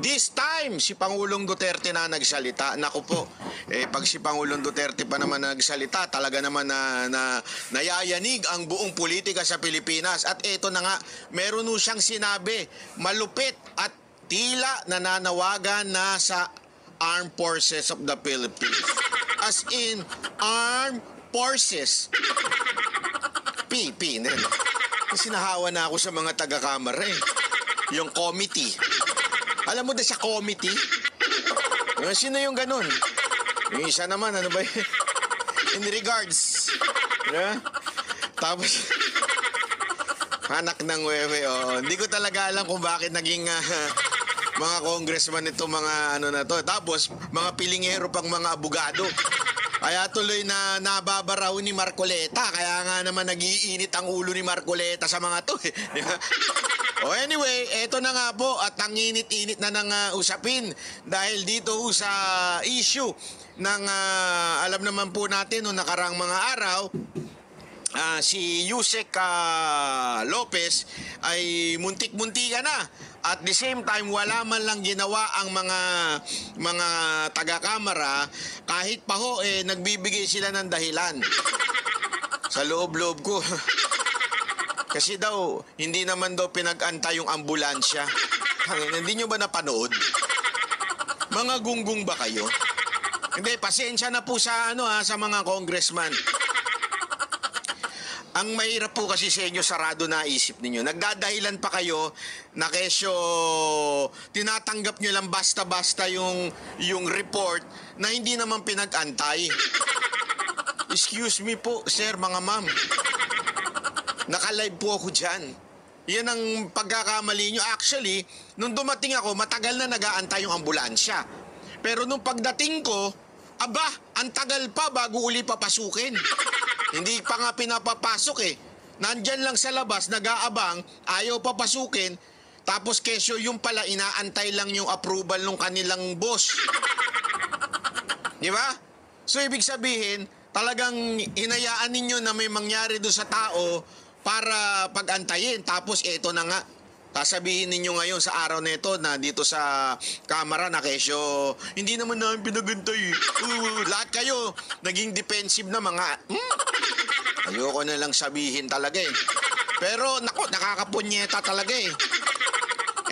This time, si Pangulong Duterte na nagsalita. Naku po, pag si Pangulong Duterte pa naman nagsalita, talaga naman nayayanig ang buong politika sa Pilipinas. At eto na nga, meron nun siyang sinabi, malupit at tila nananawagan na sa Armed Forces of the Philippines. As in, Armed Forces. P. Sinahawa na ako sa mga taga-kamara eh. Yung committee. Alam mo na sa committee? Sino yung ganun? Yung isa naman, ano ba yun? In regards. Yeah? Tapos, anak ng wewe. Oh. Hindi ko talaga alam kung bakit naging mga congressman ito, mga ano na to. Tapos, mga pilingero pang mga abogado. Kaya tuloy na nababaraw ni Marcoleta. Kaya nga naman nag-iinit ang ulo ni Marcoleta sa mga to. Oh, anyway, eto na nga po at ang init-init na ng usapin dahil dito sa issue ng alam naman po natin noong nakarang mga araw, si Yusek Lopez ay muntik-muntika na. At the same time, wala man lang ginawa ang mga taga-kamara kahit pa ho nagbibigay sila ng dahilan. Sa loob-loob ko. Kasi daw, hindi naman daw pinag-antay yung ambulansya. Hindi nyo ba napanood? Mga gunggong ba kayo? Hindi, pasensya na po sa, sa mga congressman. Ang mahirap po kasi sa inyo, sarado na isip ninyo. Nagdadahilan pa kayo na kesyo tinatanggap nyo lang basta-basta yung report na hindi naman pinag-antay. Excuse me po, sir, mga ma'am. Naka-live po ako dyan. Yan ang pagkakamali nyo. Actually, nung dumating ako, matagal na nag-aantay yung ambulansya. Pero nung pagdating ko, aba, ang tagal pa bago uli papasukin. Hindi pa nga pinapapasok eh. Nandyan lang sa labas, nag-aabang, ayaw papasukin, tapos kesyo yung pala, inaantay lang yung approval ng kanilang boss. Di ba? So, ibig sabihin, talagang hinayaan ninyo na may mangyari doon sa tao para pag-antayin. Tapos eto na nga, sasabihin ninyo ngayon sa araw na ito na dito sa kamera na kesyo, hindi naman namin pinagantay. Lahat kayo naging defensive na mga, ayoko na lang sabihin talaga eh. Pero nako, nakakapunyeta talaga eh.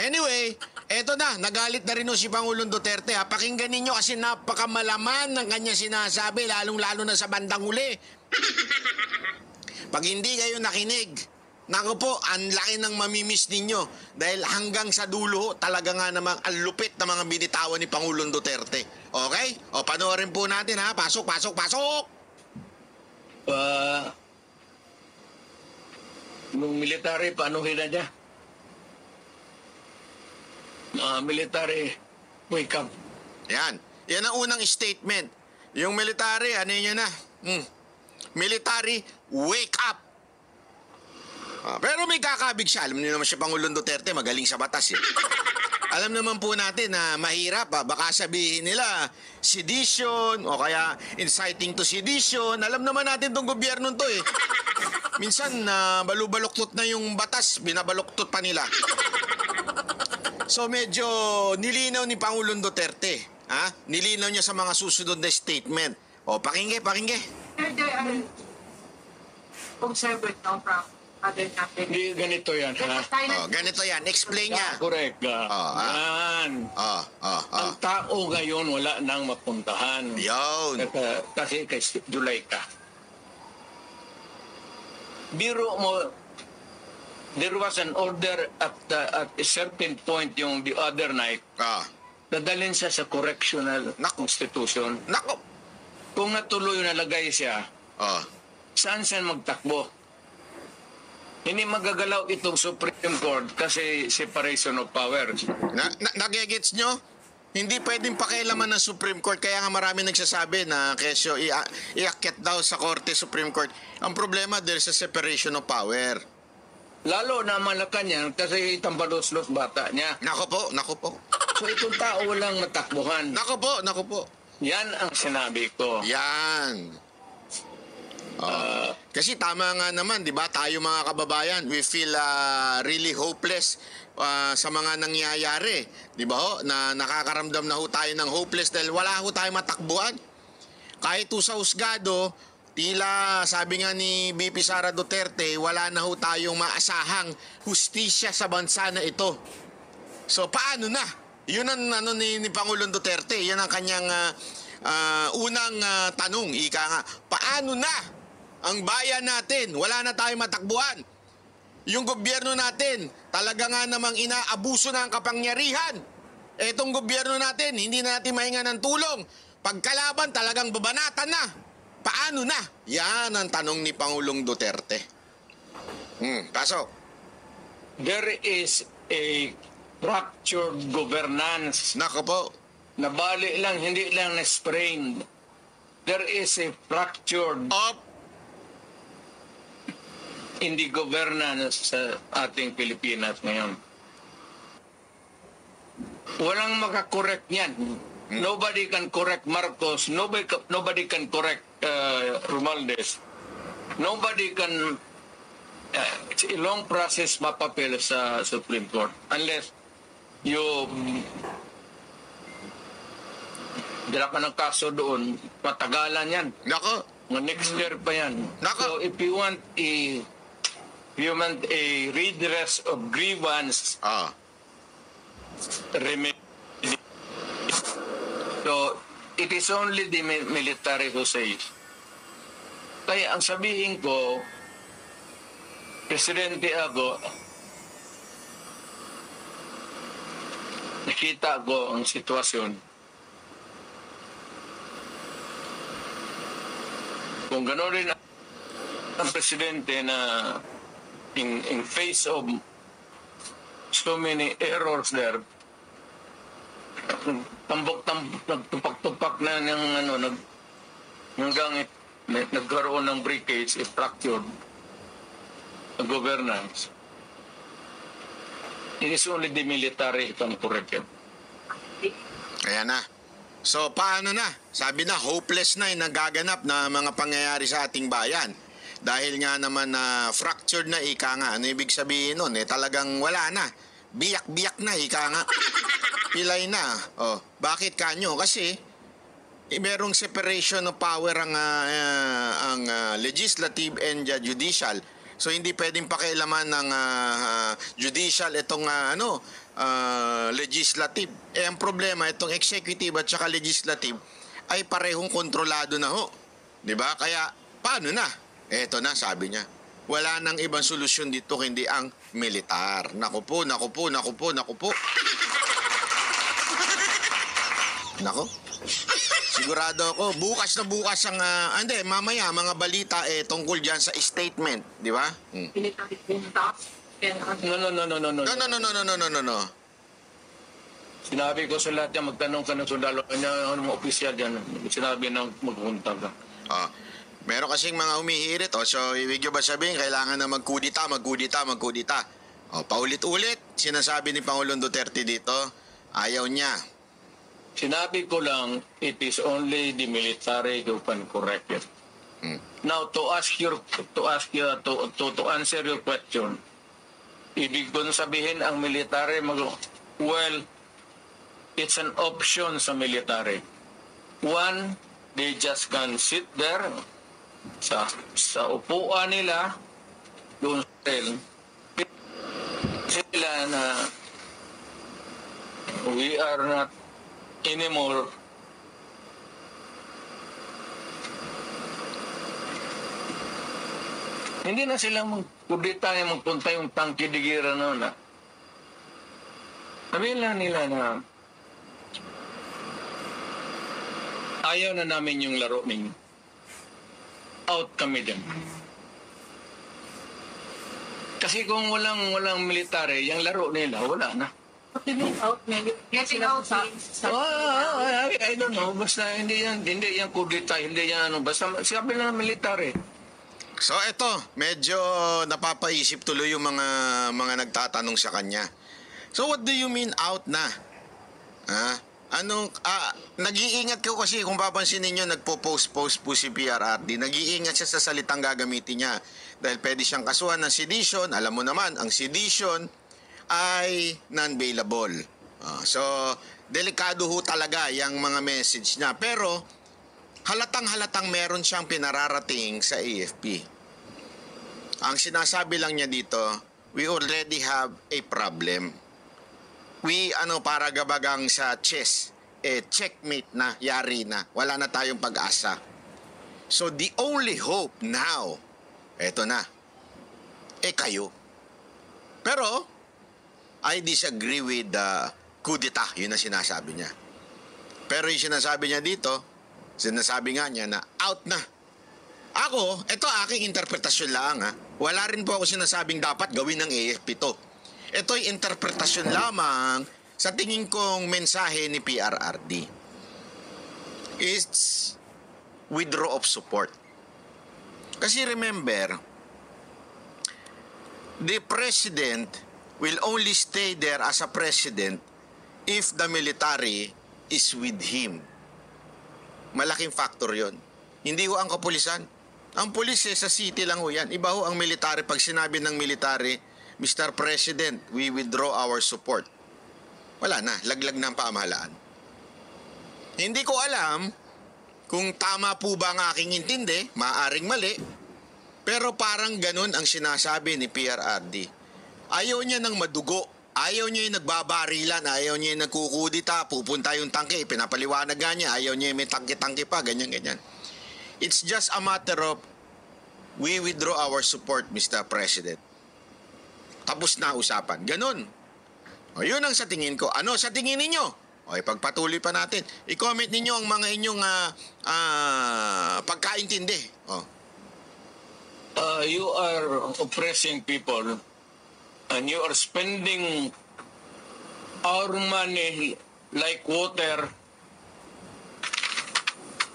Anyway, eto na, nagalit na rin si Pangulong Duterte. Pakinggan ninyo kasi napakamalaman ng kanya sinasabi, lalong-lalo na sa bandang huli. Pag hindi kayo nakinig, naku po, ang laki ng mamimiss ninyo. Dahil hanggang sa dulo, talaga nga namang ang lupit na mga binitawan ni Pangulong Duterte. Okay? O, panoorin po natin ha. Pasok! Nung military, paano hila niya? Military, wake up. Yan. Yan ang unang statement. Yung military, ano yun na? Military, wake up. Pero may kakabig siya. Alam niyo naman siya, Pangulong Duterte, magaling sa batas eh. Alam naman po natin na mahirap. Baka sabihin nila sedition o kaya inciting to sedition. Alam naman natin tong gobyerno to eh. Minsan balubaluktot na yung batas, binabaluktot pa nila. So medyo nilinaw ni Pangulong Duterte. Nilinaw niya sa mga susunod na statement. O, pakingge. There are observers now from other countries. Hindi, ganito yan. Ganito yan. Explain niya. Correct. Yan. Ang tao ngayon wala nang mapuntahan. Yun. Kasi kay July ka. Biro mo, there was an order at a certain point yung the other night. Dadalhin siya sa correctional institution. Nako. Kung natuloy nalagay siya, saan siya magtakbo? Hindi magagalaw itong Supreme Court kasi separation of powers. Nagigets nyo? Hindi pwedeng pakialaman ng Supreme Court. Kaya nga marami nagsasabi na kesyo iakyat daw sa Korte Supreme Court. Ang problema, there's a separation of power. Lalo na Malacanang kasi tambalos-los bata niya. Nako po. So itong tao walang matakbuhan. Nako po. Yan ang sinabi ko. Yan. Kasi tama nga naman, di ba? Tayo mga kababayan, we feel really hopeless sa mga nangyayari. Di ba ho? Na nakakaramdam na ho tayo ng hopeless dahil wala ho tayo matakbuhan. Kahit ho sa husgado, tila sabi nga ni BP Sara Duterte, wala na ho tayong maasahang hustisya sa bansa na ito. So paano na? Yun ang ano ni Pangulong Duterte. Yan ang kanyang unang tanong. Ika nga, paano na ang bayan natin? Wala na tayong matakbuhan. Yung gobyerno natin, talaga nga namang inaabuso na ang kapangyarihan. Etong gobyerno natin, hindi na natin mahinga ng tulong. Pagkalaban, talagang babanatan na. Paano na? Yan ang tanong ni Pangulong Duterte. Pasok. There is a fractured governance. Nako po. Nabali lang, hindi lang na-sprained. There is a fractured in the governance sa ating Pilipinas ngayon. Walang makakorek niyan. Nobody can correct Marcos. Nobody can correct Romualdez. Nobody can... it's a long process mapapil sa Supreme Court unless you dala ka ng kaso doon, matagalan yan. Nako. Next year pa yan. Nako. So if you want a redress of grievance remedy, so it is only the military who says. Kaya ang sabihin ko, Presidente ako, nakita ko ang sitwasyon. Kung gano'n rin ang Presidente na in face of so many errors there, nagtupak-tupak na ng hanggang nagkaroon ng breakage, fractured governance. It is only the military who can correct it. Kaya na. So, paano na? Sabi na, hopeless na yung nagaganap na mga pangyayari sa ating bayan. Dahil nga naman na fractured na, ika nga. Ano ibig sabihin nun? Talagang wala na. Biyak-biyak na, ika nga. Pilay na. Bakit kanyo? Kasi, merong separation of power ang legislative and judicial. So hindi pwedeng pakialaman ng judicial itong legislative. Ang problema itong executive at saka legislative ay parehong kontrolado na ho. 'Di ba? Kaya paano na? Eto na sabi niya. Wala nang ibang solusyon dito kundi ang militar. Naku po. Nako. Sigurado ako, bukas ang, mamaya, mga balita tungkol dyan sa statement, di ba? Military junta. No. Sinabi ko sa lahat yan, magtanong ka ng sundalo, ano mga opisyal yan, sinabi na magpunta ka. Meron kasing mga humihirit, so ibig nyo ba sabihin, kailangan na magkudita. Paulit-ulit, sinasabi ni Pangulong Duterte dito, ayaw niya. Sinabi ko lang, it is only the military who can correct it. Now, to answer your question, ibig ko sabihin ang military, well, it's an option sa military. One, they just can sit there sa upuan nila, doon sila na we are not anymore hindi na sila magkudita yung magpunta yung tangki digira noon. Sabihin lang nila na ayaw na namin yung laro ninyo. Out kami din. Kasi kung walang military, yung laro nila, wala na. Getting out means I don't know. Basta hindi yan kudita, hindi yan basta sabi na military. So eto, medyo napapaisip tuloy yung mga nagtatanong sa kanya. So what do you mean out na? Nag-iingat ko kasi kung papansin ninyo, nagpo-post po si PRRD. Nag-iingat siya sa salitang gagamitin niya. Dahil pwede siyang kasuhan ng sedition. Alam mo naman, ang sedition, ay non-bailable. So, delikado ho talaga yung mga message niya. Pero, halatang-halatang meron siyang pinararating sa AFP. Ang sinasabi lang niya dito, we already have a problem. We, para gabagang sa chess, checkmate na, yari na. Wala na tayong pag-asa. So, the only hope now, eto na, kayo. Pero, I disagree with the kudeta, yun ang sinasabi niya. Pero yung sinasabi niya dito, sinasabi nga niya na out na. Ako, ito aking interpretasyon lang ha. Wala rin po ako sinasabing dapat gawin ng AFP to. Ito'y interpretasyon lamang sa tingin kong mensahe ni PRRD. It's withdraw of support. Kasi remember, the president will only stay there as a president if the military is with him. Malaking factor yon. Hindi ho ang kapulisan. Ang pulis sa city lang ho yan. Iba ho ang military. Pag sinabi ng military, Mr. President, we withdraw our support. Wala na. Laglag na ang pamahalaan. Hindi ko alam kung tama po ba ang aking intindi. Maaring mali. Pero parang ganun ang sinasabi ni PRRD. Ayaw niya ng madugo. Ayaw niya yung nagbabarilan. Ayaw niya yung nagkukudita. Pupunta yung tangke. Pinapaliwanag nga niya. Ayaw niya yung may tangke-tangke pa. Ganyan-ganyan. It's just a matter of we withdraw our support, Mr. President. Tapos na usapan. Ganun. O, yun ang sa tingin ko. Ano sa tingin ninyo? O, ipagpatuloy pa natin. I-comment ninyo ang mga inyong pagkaintindi. O. You are oppressing people and you are spending our money like water.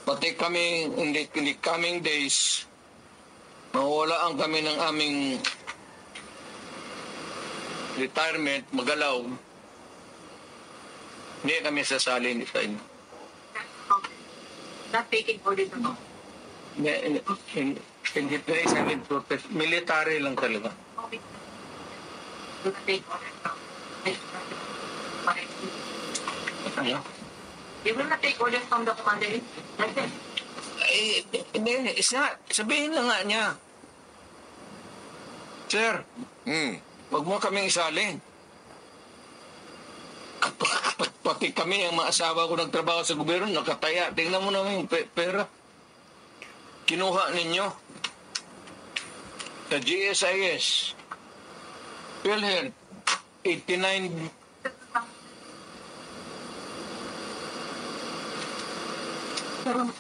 Pati kami in the coming days, mawawalaan kami ng aming retirement, magalaw. Hindi kami sasali nito. Not taking orders at all. Hindi kami protest. Military lang talaga. Okay. Do not take orders at all. Ano? You will not take orders from the commander. That's it. Hindi, sabihin na nga niya. Sir, wag mo kaming isali. Pati kami, ang mga asawa ko nagtrabaho sa gobyerno, nakataya. Tingnan mo naman yung pera. Kinuha ninyo. Sa GSIS. PhilHealth, 89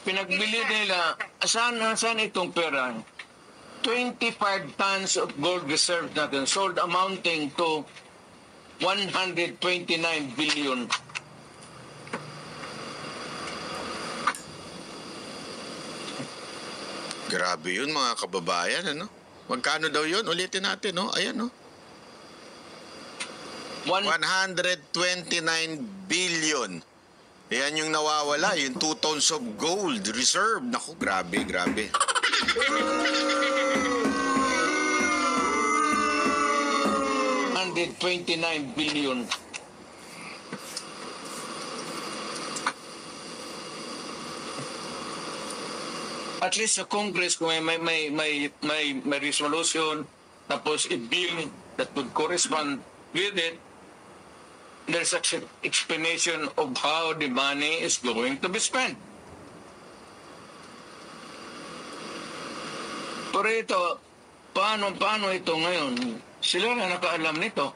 pinagbili nila, saan itong pera? 25 tons of gold reserve natin sold amounting to 129 billion. Grabe yun mga kababayan, ano? Magkano daw yun? Ulitin natin, no? Ayan, no? 129 billion. Yan yung nawawala, yung 2 tons of gold reserve. Naku, grabe, grabe. $129 billion. At least sa Congress, kung may resolution, tapos a bill that would correspond with it, there's an explanation of how the money is going to be spent. Pero ito, paano ito ngayon? Sila na nakaalam nito.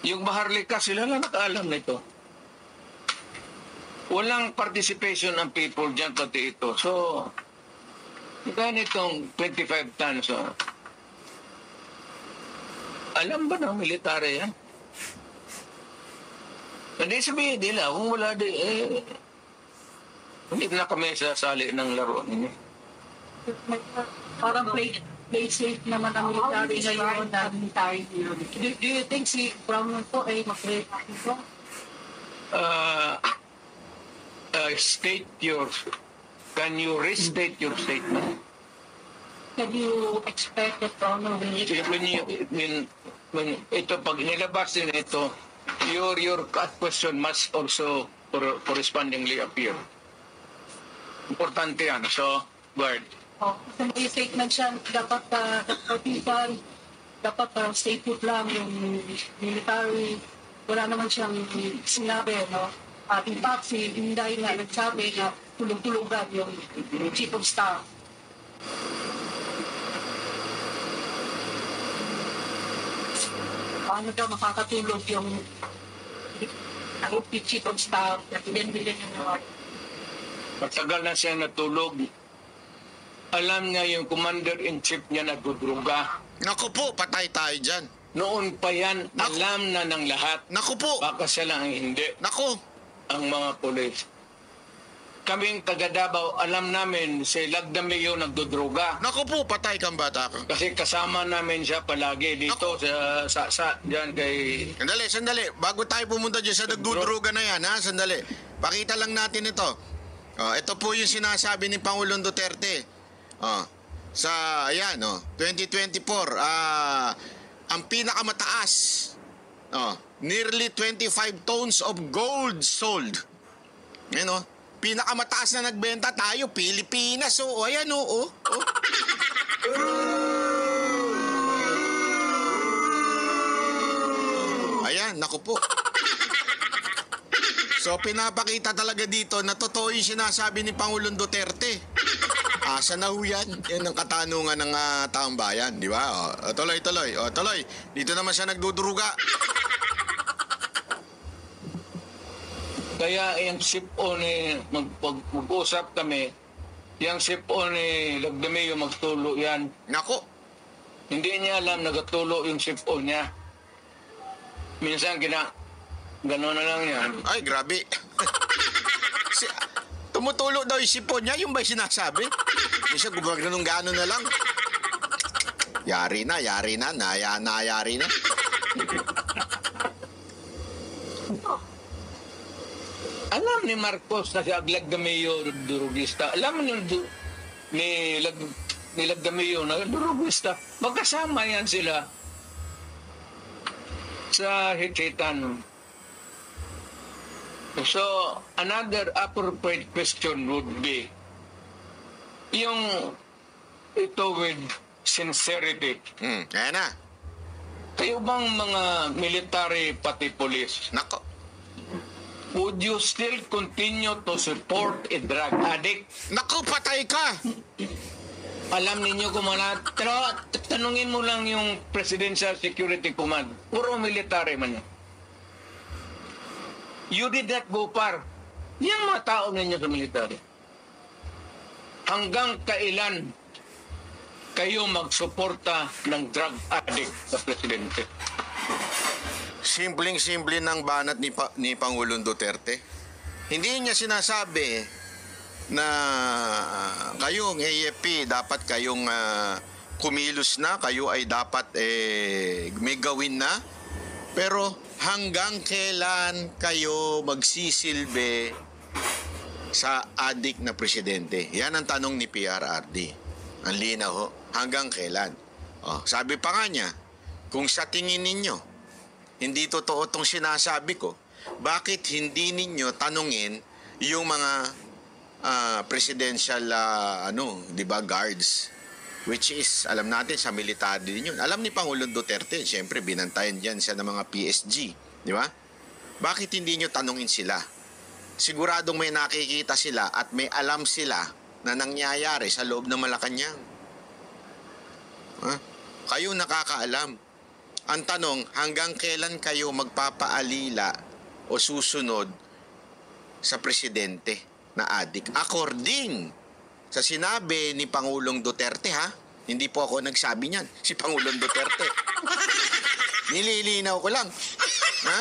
Yung Maharlika, sila na nakaalam nito. Walang participation ng people dyan pati ito. So, ganitong 25 tons. Alam ba ng military yan? Hindi sabihin nila, kung wala hindi na kami sasali ng laro ninyo. Parang play safe naman ang military ngayon na military. Do you think si Brown po ay mag-play ito? Can you restate your statement? Can you expect that Brown will ito, pag nilabas din ito, your question must also correspondingly appear. Importante yan. So, guard. Kasi may statement siya, dapat dapat stay put lang yung military. Wala naman siyang sinabi, no? At in fact, si Inday nga nagsabi na tulog-tulogan yung chief of staff. Paano daw makakatulog yung chief of staff na bilhin yung mga Matagal na siya natulog. Alam niya yung commander-in-chief niya nagdudruga. Naku po, patay tayo dyan. Noon pa yan, alam na ng lahat. Naku po, Baka siya lang ang hindi. naku. Ang mga pulis. Kaming taga Davao, alam namin si Lagdameo nagdudruga. Naku po, patay kang bata ka. Kasi kasama namin siya palagi dito sa diyan kay Sandali. Bago tayo pumunta dyan sa nagdudruga na yan, ha? Sandali. Pakita lang natin ito. Ito po yung sinasabi ni Pangulong Duterte. Ayan, 2024. Ang pinakamataas. Nearly 25 tons of gold sold. Ayan, pinakamataas na nagbenta tayo, Pilipinas. Ayan, Ayan, naku po. So, pinapakita talaga dito na totoo yung sinasabi ni Pangulong Duterte. Asa na ho yan? Yan ang katanungan ng taong bayan, di ba? Tuloy. Dito naman siya nagduduruga. kaya yung sipo ni mag-usap kami, yung sipo ni Lagdameo magtulo yan. Nako, Hindi niya alam nagatulo yung sipo niya. Minsan gano'n na lang yan. ay grabe. Tumutulo daw yung sipon niya, yung ba yung sinasabi? Hindi siya gumaganong gano'n na lang. Yari na, nayari na. Alam ni Marcos na si Lagdameo durugista. Alam ni Lagdameo na durugista. Magkasama yan sila sa hitsitan. So, another appropriate question would be, yung ito with sincerity. Ayan na. Kayo bang mga military pati police, Nako. would you still continue to support a drug addict? Nako, patay ka. Alam ninyo kung pero tanungin mo lang yung Presidential Security Command. Puro military man yan. You did not go far. Yung mga tao ninyo sa military. Hanggang kailan kayo magsuporta ng drug addict sa Presidente? Simpleng-simple ng banat ni Pangulong Duterte. Hindi niya sinasabi na kayong AFP dapat kayong kumilos na, kayo ay dapat may gawin na. Pero hanggang kailan kayo magsisilbi sa adik na presidente? Yan ang tanong ni PRRD. Ang linaw ho. Hanggang kailan? Sabi pa nga niya, kung sa tingin ninyo, hindi totoo itong sinasabi ko, bakit hindi ninyo tanungin yung mga presidential, di ba, guards? Which is, alam natin, sa military din yun. Alam ni Pangulong Duterte, siyempre, binantayan dyan siya ng mga PSG. Di ba? Bakit hindi nyo tanungin sila? Siguradong may nakikita sila at may alam sila na nangyayari sa loob ng Malacanang. Kayo nakakaalam. Ang tanong, hanggang kailan kayo magpapaalila o susunod sa presidente na adik? According sa sinabi ni Pangulong Duterte, ha? Hindi po ako nagsabi niyan. Si Pangulong Duterte. Nililinaw ko lang. Ha?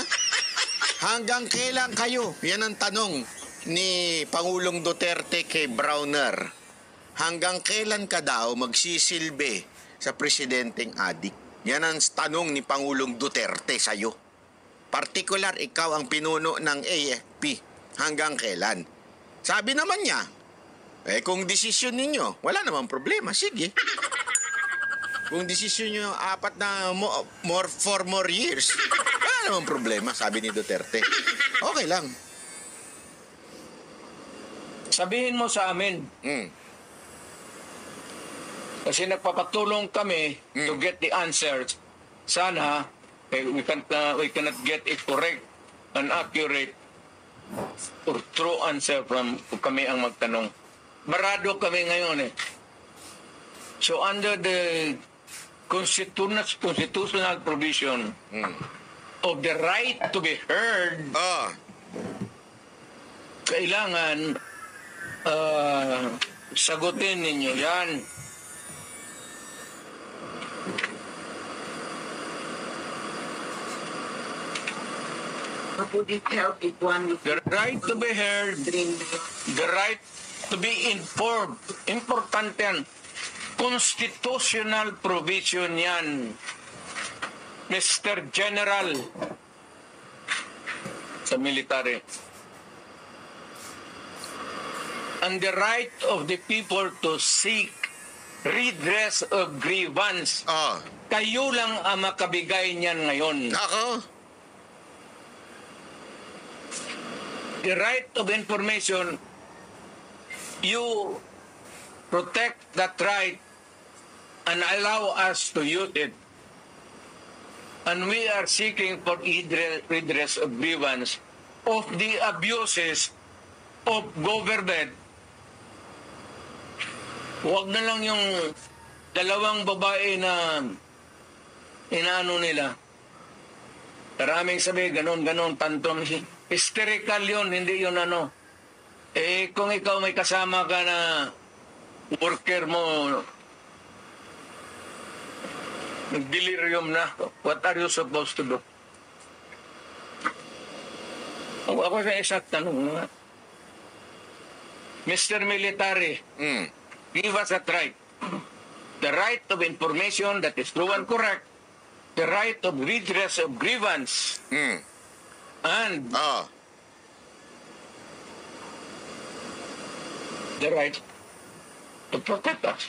Hanggang kailan kayo? Yan ang tanong ni Pangulong Duterte kay Browner. Hanggang kailan ka daw magsisilbi sa presidenteng adik? Yan ang tanong ni Pangulong Duterte sa'yo. Partikular, ikaw ang pinuno ng AFP. Hanggang kailan? Sabi naman niya, kung desisyon ninyo, wala namang problema, sige. Kung desisyon nyo 4 more years, wala namang problema, sabi ni Duterte. Okay lang. Sabihin mo sa amin, Mm. kasi nagpapatulong kami to get the answers. Sana we cannot get it correct and accurate or true answer from kami ang magtanong. Barado kami ngayon eh. So under the constitutional provision of the right to be heard, Oh, kailangan sagutin ninyo yan. Would it help if one The right to be heard, dream? the right to be informed. Importante yan. Constitutional provision yan. Mr. General sa military. And the right of the people to seek redress of grievance. oh. Kayo lang ang makabigay niyan ngayon. Nako. The right of information, you protect that right and allow us to use it. And we are seeking for redress of grievance of the abuses of government. Huwag na lang yung dalawang babae na inaano nila. Maraming sabi, ganon, tantrum. Hysterical yun, hindi yun ano. Eh, kung ikaw may kasama ka na worker mo, nag-delirium na, what are you supposed to do? Ako sa isang tanong, Mr. Military, Mm. give us that right. The right of information that is true and correct, the right of redress of grievance, Mm. and Oh. the right to protect us.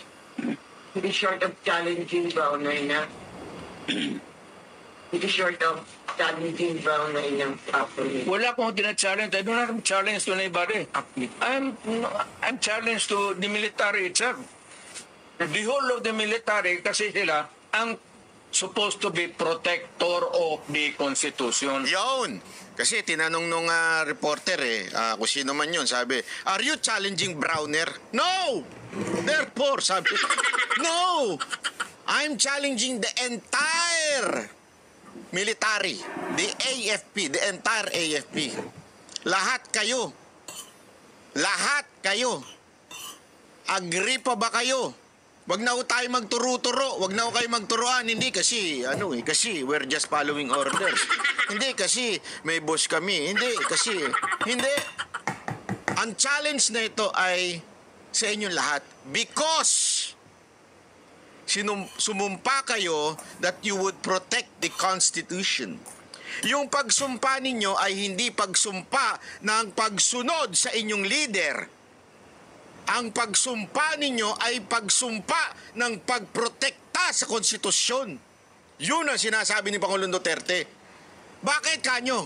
It is short of challenging Browner na. It is short of challenging Browner ng properly. Wala akong tina-challenge. I do not challenge to anybody. I'm challenged to the military itself. The whole of the military, kasi sila ang supposed to be protector of the Constitution. Yun. Kasi tinanong nung reporter kung sino man yun, sabi, are you challenging Browner? No! Therefore, sabi, no! I'm challenging the entire military, the AFP, the entire AFP. Lahat kayo. Lahat kayo. Agree pa ba kayo? Wag na ho tayo magturo-turo. Wag na ho kayo magturuan. Hindi kasi, kasi we're just following orders. Hindi kasi may boss kami. Hindi. Ang challenge na ito ay sa inyong lahat because sumumpa kayo that you would protect the Constitution. Yung pagsumpa ninyo ay hindi pagsumpa ng pagsunod sa inyong leader. Ang pagsumpa ninyo ay pagsumpa ng pagprotekta sa konstitusyon. Yun ang sinasabi ni Pangulong Duterte. Bakit kanyo?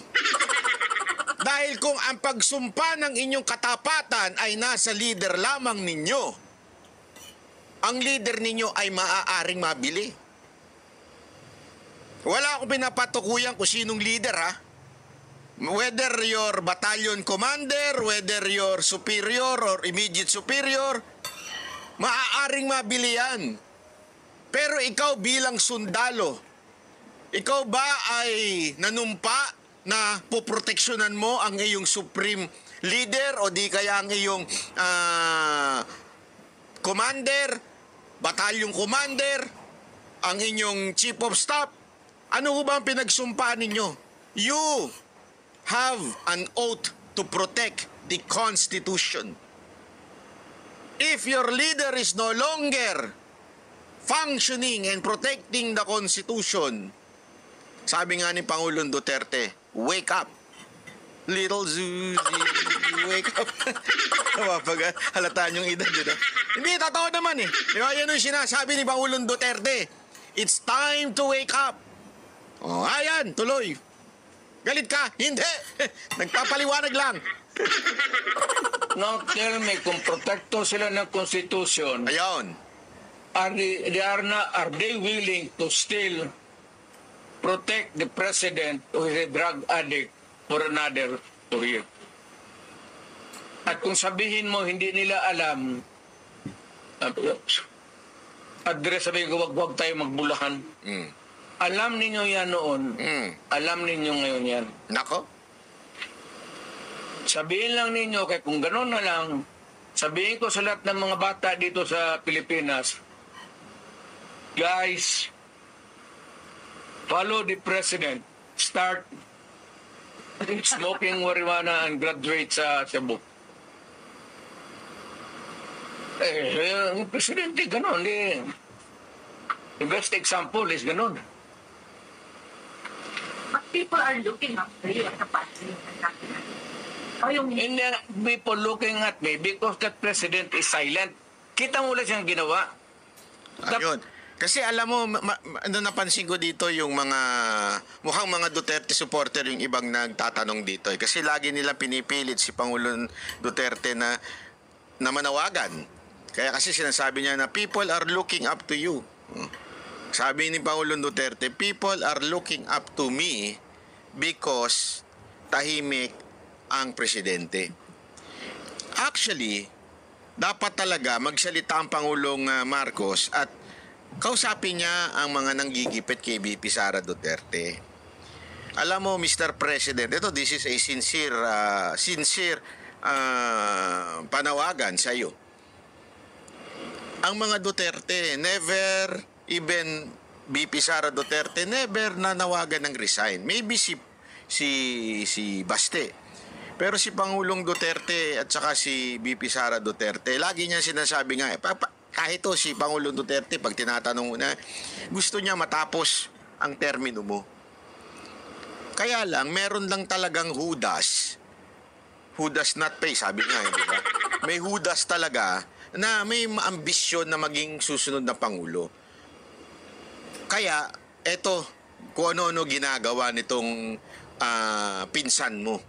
Dahil kung ang pagsumpa ng inyong katapatan ay nasa leader lamang ninyo, ang leader ninyo ay maaaring mabili. Wala akong pinapatukuyan kung sinong leader Whether your battalion commander, whether your superior or immediate superior, maaaring mabili yan. Pero ikaw bilang sundalo, ikaw ba ay nanumpa na poproteksyonan mo ang iyong supreme leader o di kaya ang iyong commander, battalion commander, ang inyong chief of staff? Ano ba ang pinagsumpa ninyo? You have an oath to protect the Constitution. If your leader is no longer functioning and protecting the Constitution, sabi nga ni Pangulong Duterte, wake up. Little Zuzi, wake up. Kapag halataan yung edad, Hindi, totoo naman Di ba? Yan yung sinasabi ni Pangulong Duterte. It's time to wake up. Oh, ayan, tuloy. Galit ka? Hindi. Nagpapaliwanag lang. Now tell me, kung protekto sila ng Constitution, Ayun. are they willing to still protect the president who is a drug addict for another 2 years? At kung sabihin mo hindi nila alam, address sabihin ko, wag tayo magbulahan. Mm. Alam ninyo yan noon. Mm. Alam ninyo ngayon yan. Nako. Sabihin lang ninyo, kaya kung gano'n na lang, sabihin ko sa lahat ng mga bata dito sa Pilipinas, guys, follow the president. Start smoking marijuana and graduate sa Cebu. Yung presidente, gano'n. The best example is gano'n. But people are looking after you at the party. O yung And then people looking at me because that president is silent. Kita mo lang siyang ginawa. Ayun. Kasi alam mo, ano napansin ko dito yung mga, mukhang mga Duterte supporter yung ibang nagtatanong dito. Kasi lagi nila pinipilit si Pangulong Duterte na manawagan. Kaya kasi sinasabi niya na people are looking up to you. Sabi ni Pangulong Duterte, people are looking up to me because tahimik ang presidente. Actually, dapat talaga magsalita ang Pangulong Marcos at kausapin niya ang mga nanggigipit kay VP Sara Duterte. Alam mo, Mr. President, this is a sincere panawagan sa iyo. Ang mga Duterte, never, even VP Sara Duterte, never nanawagan ng resign. Maybe si Baste. Pero si Pangulong Duterte at saka si VP Sara Duterte, lagi niya sinasabi nga, kahit si Pangulong Duterte, pag tinatanong mo na, gusto niya matapos ang termino mo. Kaya lang, meron lang talagang who does not pay, sabi nga, di ba? May who does talaga na may ambisyon na maging susunod na Pangulo. Kaya, eto, kung ano-ano ginagawa nitong pinsan mo,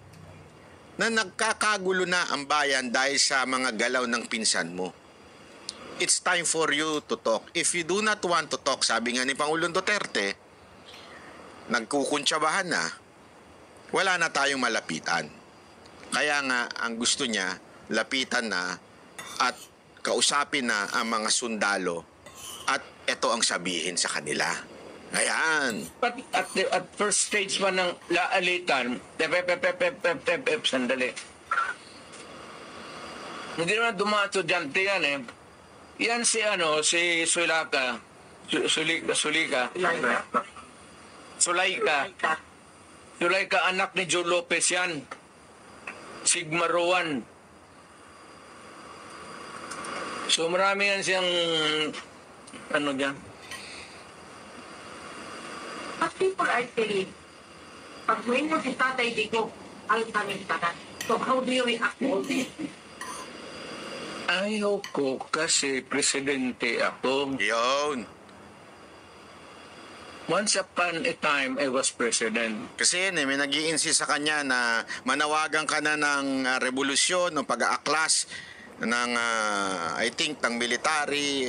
na nagkakagulo na ang bayan dahil sa mga galaw ng pinsan mo. It's time for you to talk. If you do not want to talk, sabi nga ni Pangulong Duterte, nagkukuntsabahan na, wala na tayong malapitan. Kaya nga, ang gusto niya, lapitan na at kausapin na ang mga sundalo at ito ang sabihin sa kanila. Ayan. But at first stage pa ng laalitan, sandali. Hindi naman dumaan estudyante yan eh. Yan si Sulika. Sulaika, anak ni Joe Lopez yan. Sigma Rowan. So marami yan siyang dyan. But people are saying, pag may mo si Tatay Digong, ang kaming tanan. So how do you react to all this? Ayaw ko kasi presidente ako. Yun. Once upon a time, I was president. Kasi yun may nag-i-insist sa kanya na manawagan ka na ng revolusyon, ng pag-aaklas ng, I think, ng military.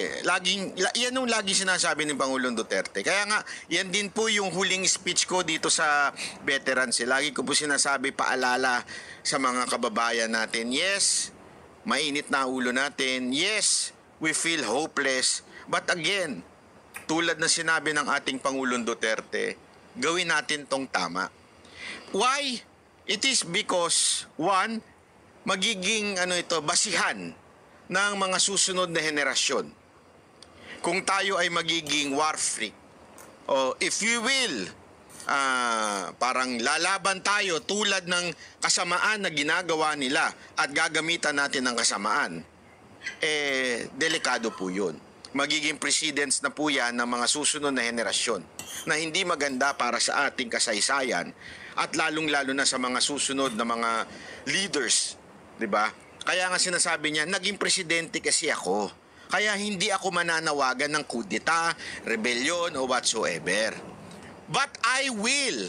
Yan yung lagi sinasabi ni Pangulong Duterte. Kaya nga, yan din po yung huling speech ko dito sa veterans. Lagi ko po sinasabi, paalala sa mga kababayan natin. Yes, mainit na ulo natin. Yes, we feel hopeless. But again, tulad na sinabi ng ating Pangulong Duterte, gawin natin tong tama. Why? It is because, one, magiging basihan ng mga susunod na henerasyon. Kung tayo ay magiging war freak, o if you will, parang lalaban tayo tulad ng kasamaan na ginagawa nila at gagamitan natin ng kasamaan, delikado po yun. Magiging precedents na po yan ng mga susunod na henerasyon na hindi maganda para sa ating kasaysayan at lalong-lalo na sa mga susunod na mga leaders, di ba? Kaya nga sinasabi niya, naging presidente kasi ako. Kaya hindi ako mananawagan ng kudeta, rebellion o whatsoever. But I will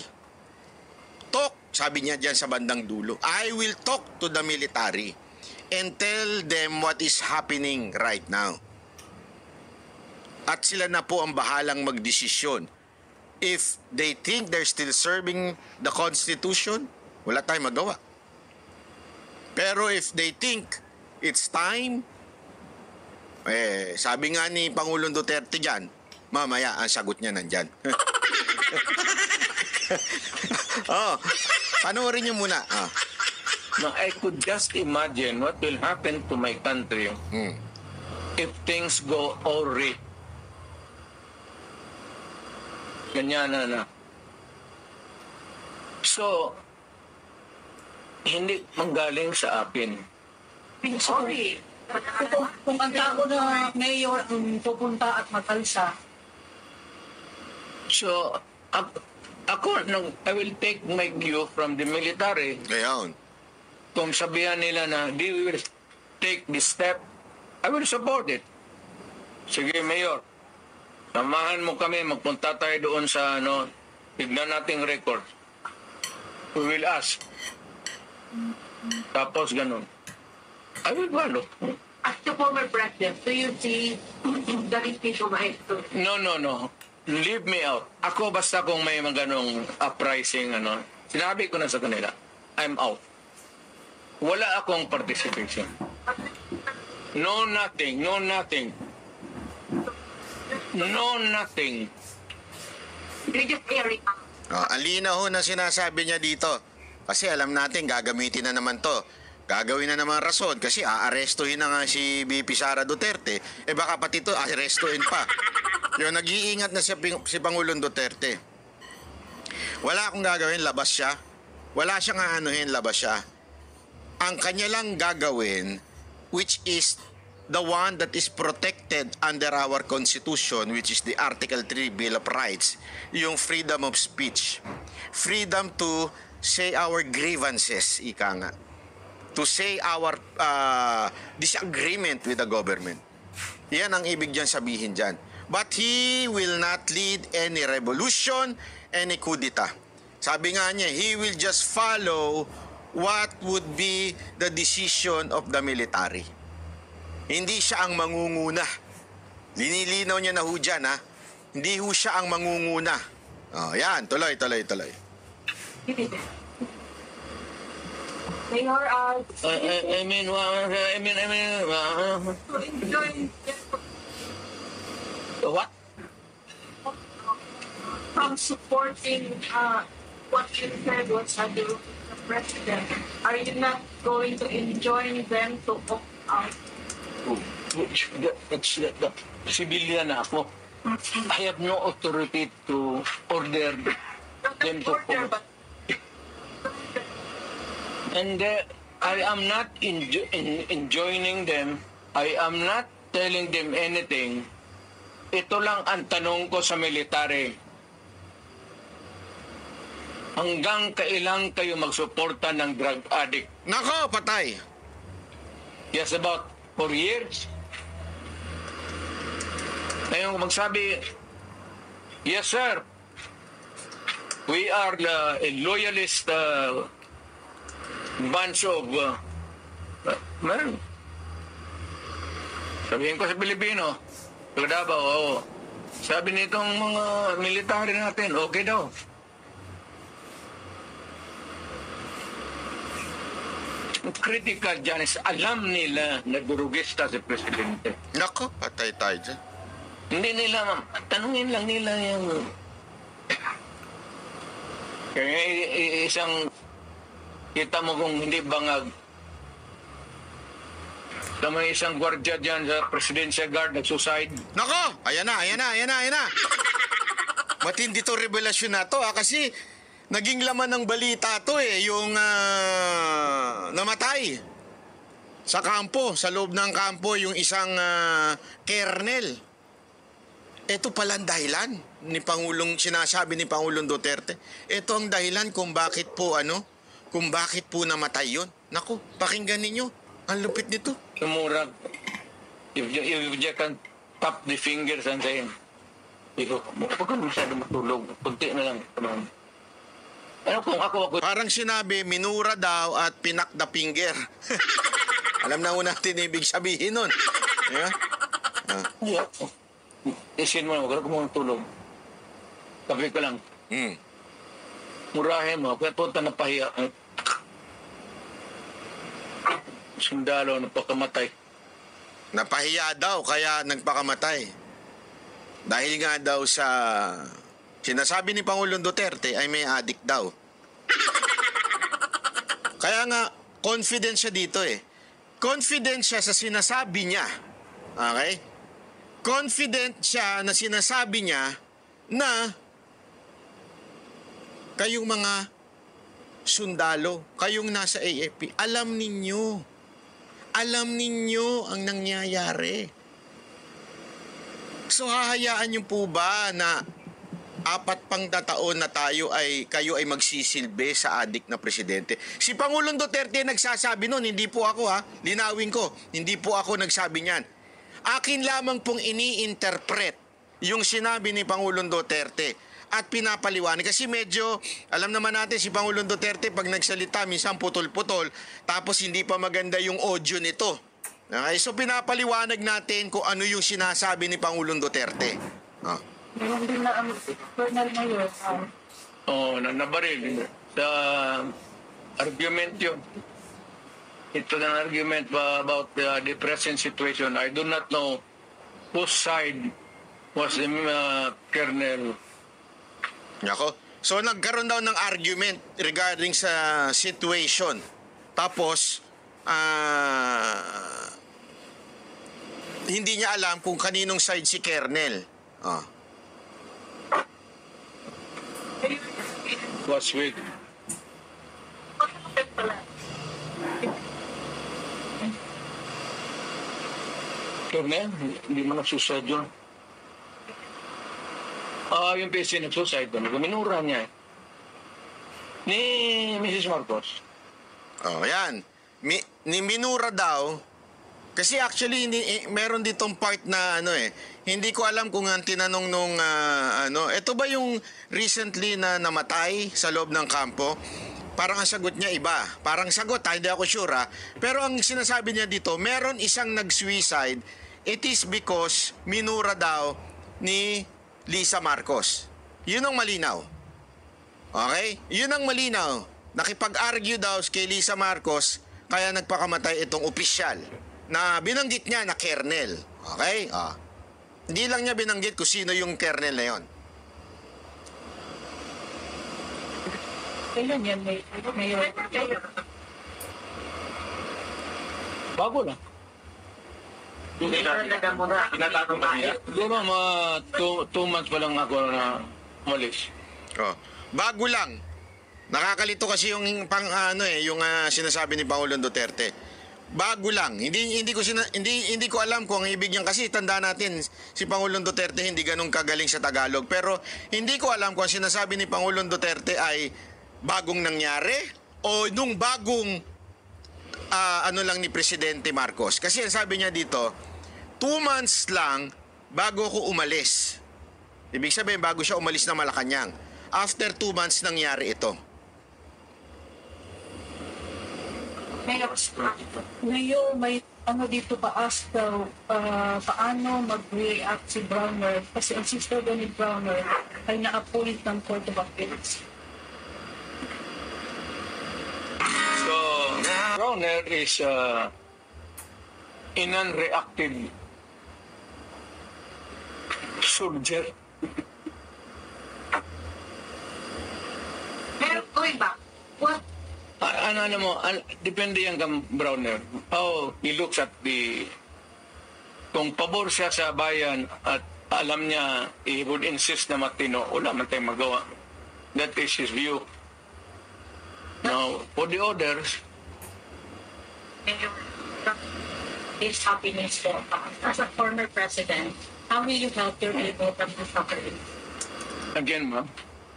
talk, sabi niya dyan sa bandang dulo, I will talk to the military and tell them what is happening right now. At sila na po ang bahalang magdesisyon. If they think they're still serving the Constitution, wala tayong magawa. Pero if they think it's time, sabi nga ni Pangulong Duterte dyan, mamaya ang sagot niya nandyan. Oh, panoorin niyo muna. Oh. Now, I could just imagine what will happen to my country if things go awry. Ganyan na. So, hindi manggaling sa akin. Sorry. Kung ang tao na mayor ang pupunta at matalsa, So, ako, I will take my cue from the military. Ngayon. Kung sabihan nila na they will take this step, I will support it. Sige, Mayor. Samahan mo kami, magpunta tayo doon sa tignan nating record. We will ask. Tapos ganun. I will follow. As the former president, do you see the repeat of history? No. Leave me out. Ako basta kung may mga ganong uprising, sinabi ko na sa kanila, I'm out. Wala akong participation. No nothing. You just air it out. Ang linaw ho na sinasabi niya dito. Kasi alam natin, gagamitin na naman to. Gagawin na naman rason kasi aarestuhin na nga si VP Sara Duterte. Baka pati to arestuhin pa. Yung nag-iingat na si Pangulong Duterte. Wala akong gagawin, labas siya. Wala siyang aanuhin, labas siya. Ang kanya lang gagawin, which is the one that is protected under our Constitution, which is the Article 3 Bill of Rights, yung freedom of speech. Freedom to say our grievances, ika nga. To say our disagreement with the government. Yan ang ibig dyan sabihin dyan. But he will not lead any revolution, any kudeta. Sabi nga niya, he will just follow what would be the decision of the military. Hindi siya ang mangunguna. Linilinaw niya na ho dyan, ha? Hindi ho siya ang mangunguna. Yan, tuloy. Mayor, What? from supporting what you said was under the president, are you not going to enjoin them to opt out? Civilian na ako. I have no authority to order them to Order, but And I am not enjoining them. I am not telling them anything. Ito lang ang tanong ko sa military. Hanggang kailan kayo magsuporta ng drug addict? Nako, patay. Yes, about 4 years. Ngayon magsabi, yes sir, we are a loyalist bunch of man. Sabihin ko sa Pilipino, Davao, oo. Sabi nitong mga military natin, okay daw. Critical dyan is alam nila na durugista si Presidente. Nako, patay tayo dyan. Hindi nila, tanungin lang nila yung kaya isang kita mo kung hindi bangag na may isang gwardiya dyan sa Presidential Guard nag-suicide. Nako, ayan na. Matindi to revelasyon na to, kasi naging laman ng balita to yung namatay sa kampo, sa loob ng kampo, yung isang kernel. Ito pala ang dahilan ni sinasabi ni Pangulong Duterte. Ito ang dahilan kung bakit po namatay yun. Naku, pakinggan ninyo. Ang lupit nito. Sumurag. If you just can tap the fingers and say, ikaw, huwag ka masyado matulog. Kunti na lang. Ano kung ako, Parang sinabi, minura daw at pinak the finger. Alam na ho natin ibig sabihin nun. Yeah? hindi ako. Isin mo na, huwag ka muna tulog. Kape ka lang. Hmm. Murahin mo, kaya punta na pahiya. Sundalo, napakamatay. Napahiya daw, kaya nagpakamatay. Dahil nga daw sa sinasabi ni Pangulong Duterte ay may addict daw. Kaya nga, confident siya dito eh. Confident siya sa sinasabi niya. Okay? Confident siya na sinasabi niya na kayong mga sundalo, kayong nasa AFP, alam ninyo ang nangyayari. So hahayaan niyo po ba na 4 pang taon na kayo ay magsisilbi sa adik na presidente? Si Pangulong Duterte nagsasabi nun, hindi po ako linawin ko, hindi po ako nagsabi niyan. Akin lamang pong ini-interpret yung sinabi ni Pangulong Duterte at pinapaliwanag. Kasi medyo, alam naman natin si Pangulong Duterte pag nagsalita, minsan putol-putol, tapos hindi pa maganda yung audio nito. Okay, so pinapaliwanag natin kung ano yung sinasabi ni Pangulong Duterte. Meron din na ang Colonel Mayor. Nabaril. Sa argument yun. Ito ang argument about the present situation. I do not know whose side was the Colonel. Ako. So nagkaroon daw ng argument regarding sa situation. Tapos, hindi niya alam kung kaninong side si Colonel. Was with Colonel, hindi mo nagsusad yun. Yung PC nagsusad doon. Minura niya ni Mrs. Marcos. Yan. Ni minura daw. Kasi actually, meron ditong part na hindi ko alam kung ang tinanong nung, ito ba yung recently na namatay sa loob ng kampo? Parang ang sagot niya iba. Parang sagot, hindi ako sure Pero ang sinasabi niya dito, meron isang nag-suicide, it is because minura daw ni Lisa Marcos. Yun ang malinaw. Okay? Yun ang malinaw. Nakipag-argue daw kay Lisa Marcos, kaya nagpakamatay itong opisyal na binanggit niya na Colonel. Okay? Hindi lang niya binanggit kung sino yung Colonel na yun. Kailan yan, Mayor? Bago lang. Di ba, mga 2 months pa lang ako na umalis. Bago lang. Nakakalito kasi yung yung sinasabi ni Pangulong Duterte. Bago lang. Hindi ko alam kung ang ibig niyan kasi tanda natin si Pangulong Duterte hindi ganun kagaling sa Tagalog. Pero hindi ko alam kung ang sinasabi ni Pangulong Duterte ay bagong nangyari o nung bagong lang ni Presidente Marcos. Kasi ang sabi niya dito, 2 months lang bago ako umalis. Ibig sabihin bago siya umalis ng Malacanang. After 2 months nangyari ito. Ngayon, may dito pa ask daw, paano mag-react si Browner kasi ang sister daw ni Browner ay na-appoint ng Court of Appeals. So, Browner is a non-reactive soldier. Pero going back, what Depende yan kang Browner. How he looks at kung pabor siya sa bayan at alam niya, he would insist na matino, wala man tayong magawa. That is his view. Now, for the others, His happiness po. As a former president, how will you help your people from the suffering? again, ma'am,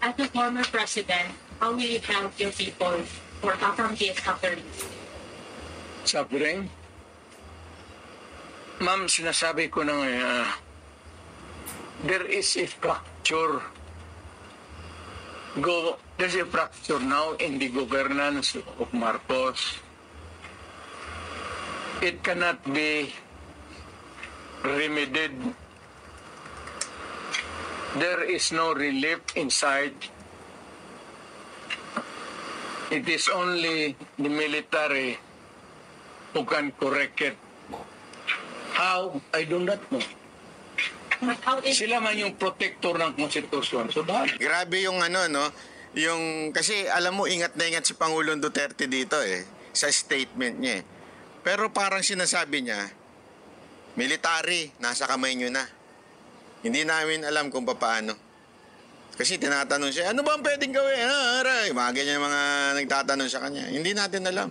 As a former president, how will you help your people from the suffering? suffering, Ma'am, sinasabi ko na there is a fracture. There's a fracture now in the governance of Marcos. It cannot be remedied. There is no relief inside. It is only the military who can correct it. How? I do not know. How is Sila man yung protector ng konstitusyon. So, bakit? Grabe yung ano, no? Yung, kasi alam mo, ingat na ingat si Pangulong Duterte dito sa statement niya Pero parang sinasabi niya, military, nasa kamay nyo na. Hindi namin alam kung paano. Kasi tinatanong siya, ano ba ang pwedeng gawin? Aray, mga ganyan mga nagtatanong sa kanya. Hindi natin alam.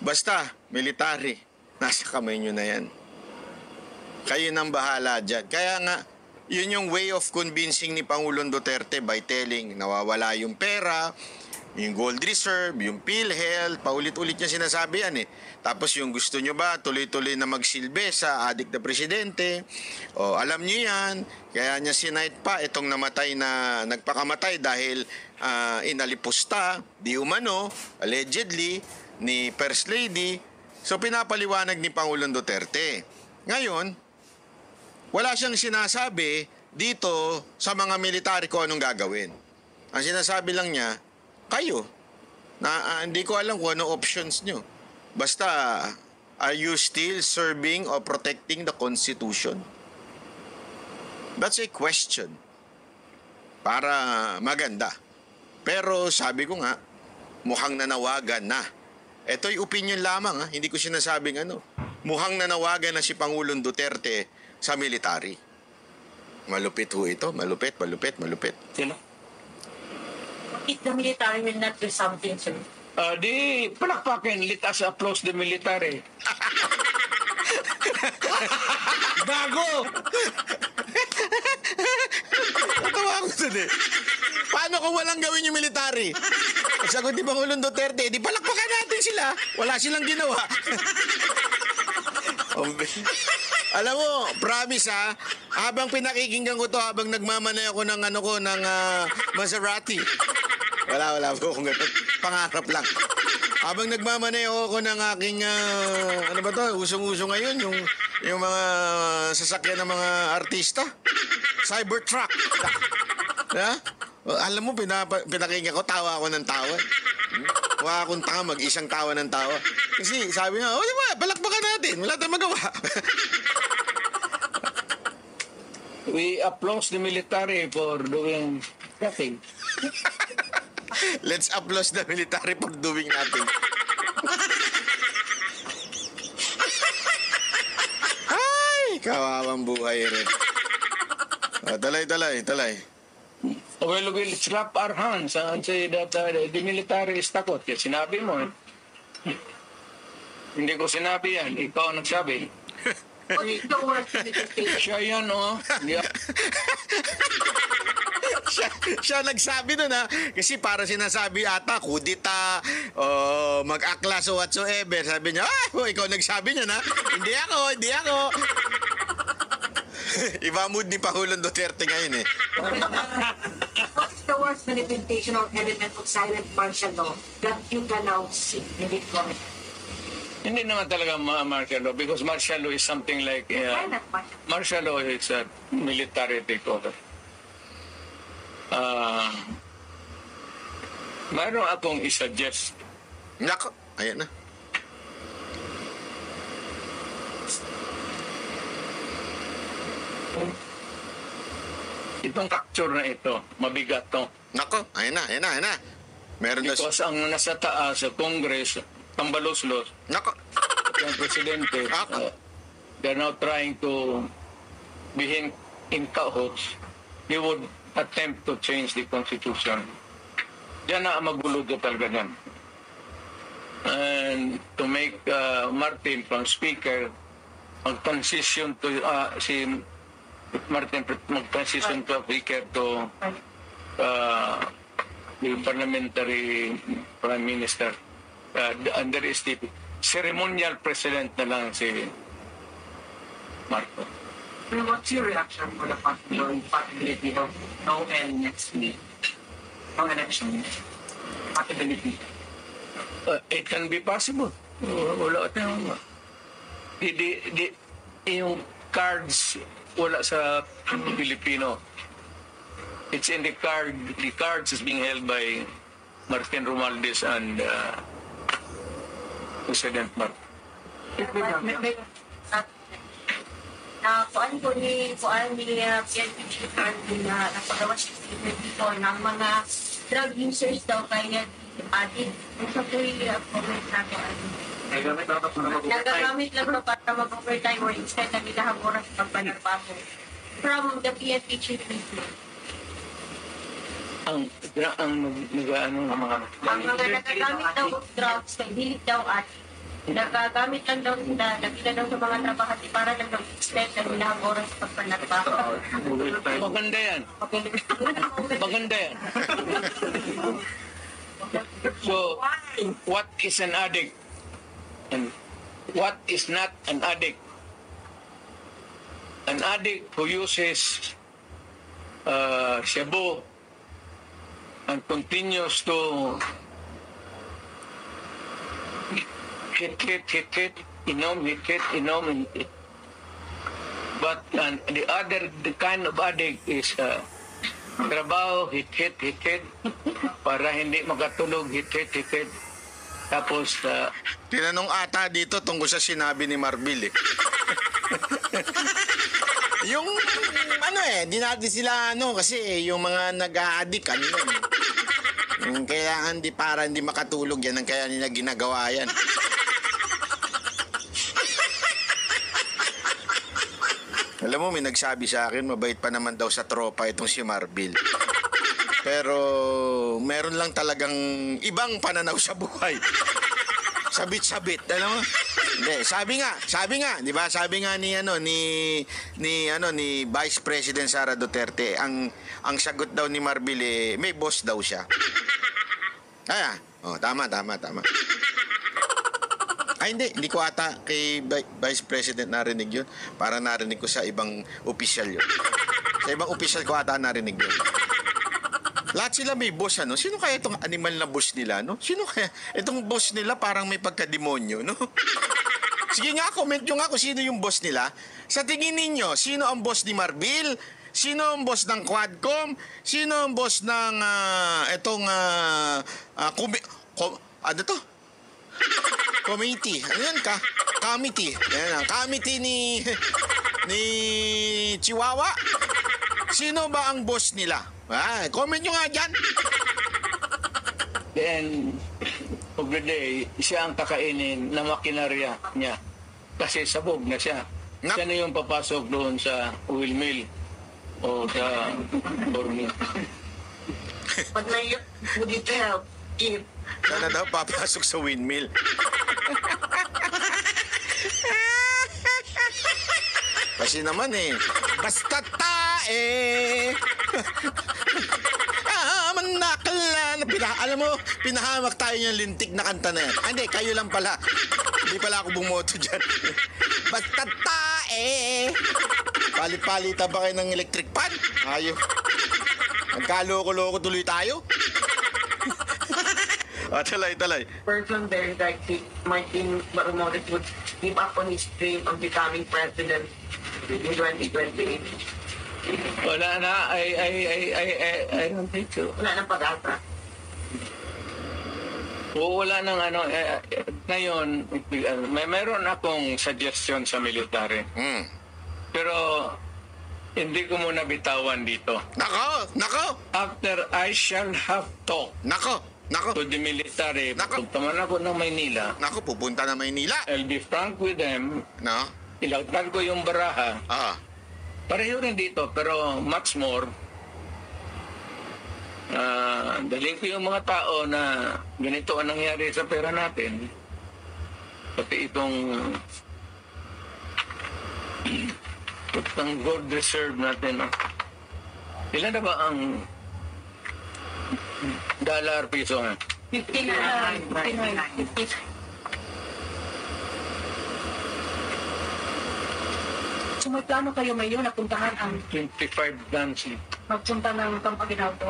Basta, military, nasa kamay nyo na yan. Kayo nang bahala dyan. Kaya nga, yun yung way of convincing ni Pangulong Duterte by telling nawawala yung pera, yung gold reserve, yung PhilHealth, paulit-ulit niya sinasabi yan Tapos yung gusto nyo ba, tuloy-tuloy na magsilbi sa adik na presidente? O alam nyo yan, kaya niya sinight pa itong namatay na, nagpakamatay dahil inalipusta, di umano, allegedly, ni First Lady. So pinapaliwanag ni Pangulong Duterte. Ngayon, wala siyang sinasabi dito sa mga military ko anong gagawin. Ang sinasabi lang niya, kayo. Hindi ko alam kung ano options nyo. Basta, are you still serving or protecting the Constitution? That's a question. Para maganda. Pero sabi ko nga, mukhang nanawagan na. Ito'y opinion lamang, hindi ko sinasabing ano. Mukhang nanawagan na si Pangulong Duterte sa military. Malupit ho ito. Malupit. Sino? if the military will not do something, sir? Di palakpakin, let us applause the military. Bago! Natawa ako dun Paano kung walang gawin yung military? Sagot ni Pangulong Duterte, di palakpakan natin sila. Wala silang ginawa. Alam mo, promise habang pinakikinggan ko to, habang nagmamanay ako ng Maserati. Wala po akong ganun. Pangarap lang. Habang nagmamanay ako ng aking, usong-uso ngayon, yung mga sasakyan ng mga artista. Cybertruck. Alam mo, pinakinggan ko, tawa ako ng tawa. Wala akong tanga, mag-isang tawa ng tawa. Kasi sabi nga, di ba, palakpakan natin. Wala tayong magawa. We applaud the military for doing nothing. Let's applaud the military for doing nothing. Ay, kawawang buhay rin. Talay. Well, we'll slap our hands and say that the military is takot. Yan, sinabi mo. Hindi ko sinabi yan. Ikaw ang nagsabi. Siya yan, Yeah. siya nagsabi nun kasi para sinasabi ata kudita mag-aklas o whatsoever. Sabi niya, ikaw nagsabi niya hindi ako. Iba mood ni Pangulong Duterte ngayon What's the worst manifestation or element of silent martial law that you can now see in it from? Hindi naman talaga martial law because martial law is something like Silent martial. martial law is a military takeover. Mayroon akong i-suggest. Nako, ayan na. Itong capture na ito, mabigat to. Nako, ayan na. Meron na. Because ang nasa taas sa Congress, tambalos-los, Nako. yung presidente, they're now trying to be in cahoots. He would attempt to change the constitution. Diyan na ang magulo talaga yan. And to make Martin from speaker mag-transition to si Martin mag-transition to speaker to the parliamentary prime minister. And there is the ceremonial president na lang si Marcos. Well, what's your reaction for the possibility of no L next week? No election. Possibility. It can be possible. Wala tayong... Yung cards, wala sa Pilipino. It's in the card. The cards is being held by Martin Romualdez and President Marcos. Kuan ni PNP chief na napagawa siya statement dito ng mga drug users daw kaya adik. Sa po'y comment na ko. Nagagamit lang na para mag-overtime or instead na minahaboran sa pagpanagbago. From the PNP chief Ang mga nagagamit daw of drugs kay dili daw adik. Nagagamit lang daw sila, nakita daw sa mga trabahante para lang mag-extend na minahaboran sa pagpanagbago. Maganda yan. Maganda yan. So, what is an addict? And what is not an addict? An addict who uses shabu and continues to hit, inom. But the kind of addict is trabaho, hit, para hindi makatulog, hit. Tapos, Tinanong ata dito tungkol sa sinabi ni Marbil eh. Yung di natin sila kasi yung mga nag-a-addict yung kailangan para hindi makatulog yan ang kaya nila ginagawa yan. Alam mo, may nagsabi sa akin, mabait pa naman daw sa tropa itong si Marbil. Pero meron lang talagang ibang pananaw sa buhay. Sabit-sabit, alam mo? Hindi, sabi nga, 'di ba? Sabi nga ni Vice President Sara Duterte, ang sagot daw ni Marbil may boss daw siya. Tama. Ay, hindi ko ata kay Vice President narinig yun. Para narinig ko sa ibang opisyal yun. Sa ibang opisyal ko ata narinig yun. Lahat sila may boss, Sino kaya itong animal na boss nila, Sino kaya? Itong boss nila parang may pagkademonyo, Sige nga, comment nyo nga kung sino yung boss nila. Sa tingin ninyo, sino ang boss ni Marbil? Sino ang boss ng Quadcom? Sino ang boss ng committee. Ano yan ka? Committee. Yan ang committee ni Chihuahua. Sino ba ang boss nila? Comment nyo nga dyan. then, of the day, siya ang kakainin na makinarya niya. Kasi sabog na siya. Siya na yung papasok doon sa oil mill o sa forming. But would it help if Sana daw papasok sa windmill. Kasi naman basta tae. Manakala na alam mo, pinahamak tayo yung lintik na kanta na yan. Hindi, kayo lang pala. Hindi pala ako bumoto dyan. Basta tae. Palit-palita ba kayo ng electric pan? Ayaw. Magkaloko-loko tuloy tayo. Talay. person there like Martin Romualdez would give up on his dream of becoming president in 2028? Wala na. I don't think so. Wala nang pag-asa. Wala nang ngayon, meron akong suggestion sa military. Pero hindi ko muna bitawan dito. Nako! After I shall have talked Nako! to the military, Nako. pupunta man ako ng Maynila, Nako, pupunta na Maynila. I'll be frank with them, No? ilagtan ko yung baraha, pareho rin dito, pero much more, dalhin ko yung mga tao na ganito ang nangyari sa pera natin, pati itong gold reserve natin. Ilan na ba ang dollar piso? 59. So may plano kayo ngayon na puntahan ang 25 dancing. magpunta ng Campaginaldo?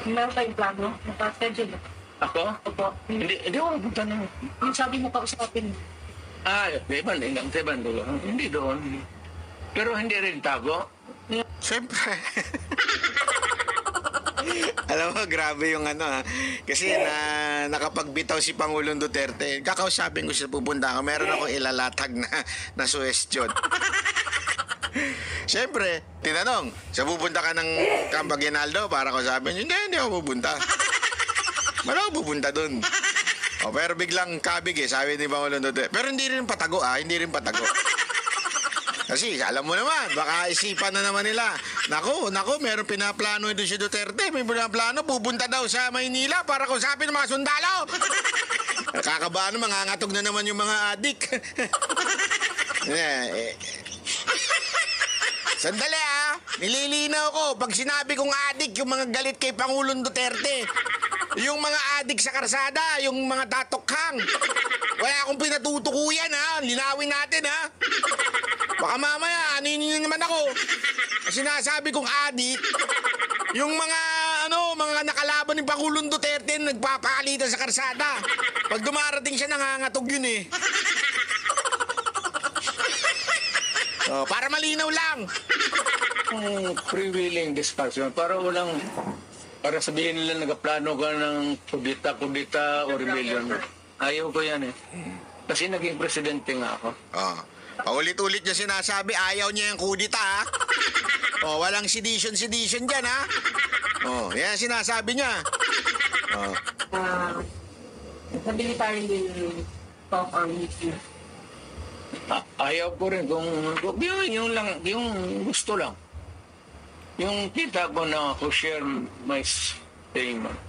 Meron tayong plano? Naka-schedule? Ako? Opo. Hindi ako punta na. Yung sabi mo kausapin mo. Deban doon. Hindi doon. Pero hindi rin tago. Siyempre. Alam mo, grabe yung ano ha. Kasi nakapagbitaw si Pangulong Duterte. Kakausapin ko siya, pupunta ako. Meron akong ilalatag na suggestion. Siyempre, tinanong, sa pupunta ka ng Campaginaldo para ko sabi niyo, hindi ako pupunta. Wala ako pupunta dun. Pero biglang kabig sabi ni Pangulong Duterte. Pero hindi rin patago hindi rin patago. Kasi alam mo naman, baka isipan na naman nila. Naku, meron pinaplano ito si Duterte. May pinaplano, pupunta daw sa Maynila para kausapin ng mga sundalo. Nakakabahan, mangangatog na naman yung mga adik. Sandali nililinaw ko. Pag sinabi kong adik, yung mga galit kay Pangulong Duterte. Yung mga adik sa karsada, yung mga tatokhang. Wala akong pinatutukuyan Linawin natin Baka mamaya, aninin naman ako. Sinasabi kong adik, yung mga nakalaban ni Pangulong Duterte na nagpapalitan sa karsada. Pag dumarating siya, nangangatog yun para malinaw lang. Pre-willing discussion. Para sabihin nila nagaplano ka ng kudita o rebellion. Ayaw ko yan Kasi naging presidente nga ako. Paulit-ulit niya sinasabi, ayaw niya yung kudita walang sedition dyan yan sinasabi niya. The military will talk or meet you. Ayaw ko rin kung yung gusto lang. Yung kita ko na ako share my statement.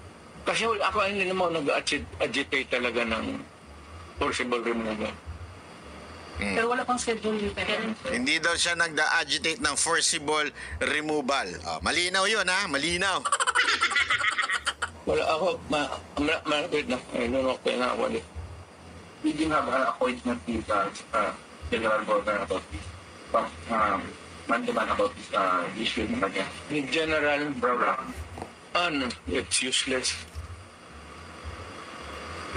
Kasi ako hindi naman nag-agitate talaga ng forcible removal. Pero wala pang schedule yung Hindi daw siya nagda-agitate ng forcible removal. Malinaw yun malinaw. Wala ako, wait na. I don't know kaya na ako. We do have an appointment with General Governor about this. Man about this issue again. Ni General Brown. It's useless.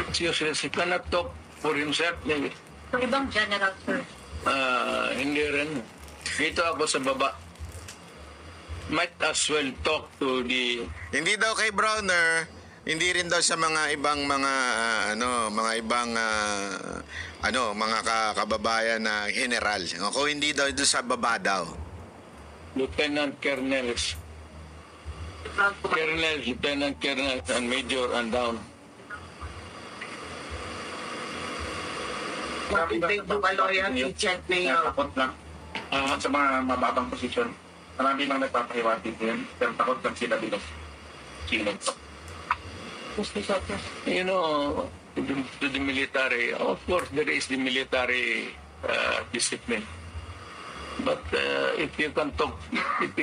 It's useless. He cannot talk for himself. So, ibang general, sir. Hindi rin. Dito ako sa baba. Might as well talk to the... Hindi daw kay Browner, hindi rin daw sa mga ibang mga mga kababayan na general. Kung hindi daw doon sa baba daw. Lieutenant Colonels. Lieutenant Colonel, and Major, and down. They do a loyalty check takot lang. Sa mga mababang posisyon. Marami nang nagpapahiwatig din. Pero takot lang sila bilang Chile. You know, to the military, of course, there is the military discipline. But if you can talk, if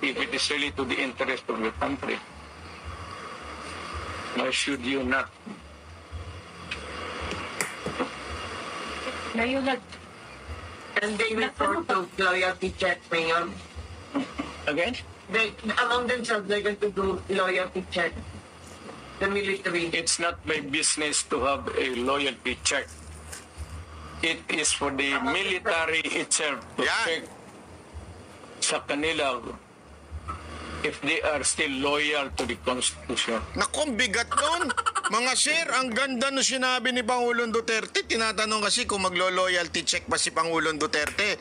it is really to the interest of the country, why should you not? Ngayon And they report to loyalty check, Mayor. Again? Among themselves, they're going to do loyalty check. The military. It's not my business to have a loyalty check. It is for the military itself to check sa kanila if they are still loyal to the Constitution. Naku, bigat nun. Mga sir, ang ganda no sinabi ni Pangulong Duterte. Tinatanong kasi kung maglo-loyalty check ba si Pangulong Duterte